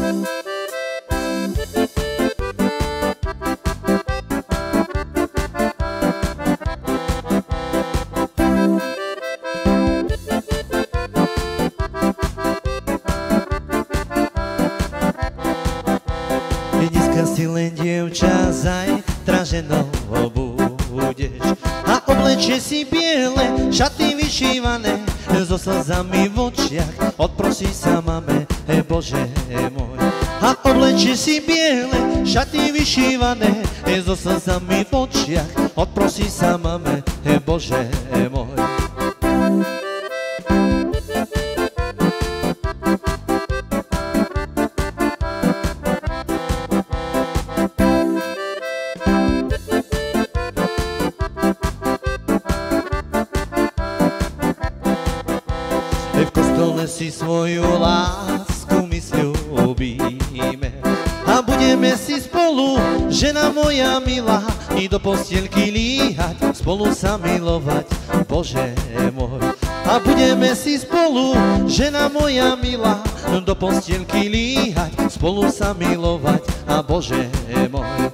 Dneska si len dievča, zajtra ženou budeš a oblečie si biele šaty vyšívané so slzami v očiach, odprosí sa mame, Bože môj. A oblečie si biele šaty vyšívané so slzami v očiach, odprosí sa mame, Bože môj. V kostole si svoju lásku my sľúbime a budeme si spolu, žena moja milá, i do postielky líhať, spolu sa milovať, Bože môj. A budeme si spolu, žena moja milá, do postielky líhať, spolu sa milovať, a Bože môj.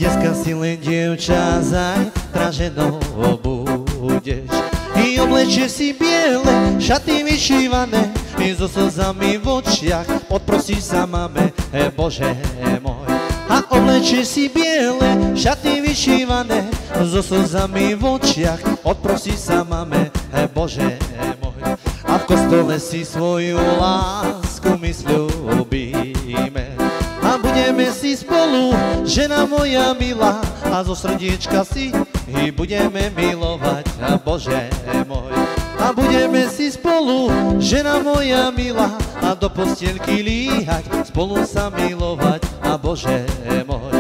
Dneska si len dievča, zajtra ženou budeš i oblečie si biele šaty vyšívané so slzami v očiach, odprosí sa mame, Bože môj. A oblečie si biele šaty vyšívané so slzami v očiach, odprosí sa mame, Bože môj. A v kostole si svoju lásku my sľúbime a budeme si spolu, žena moja milá, a zo srdiečka si i budeme milovať, a Bože môj. A budeme si spolu, žena moja milá, a do postielky líhať, spolu sa milovať, a Bože môj.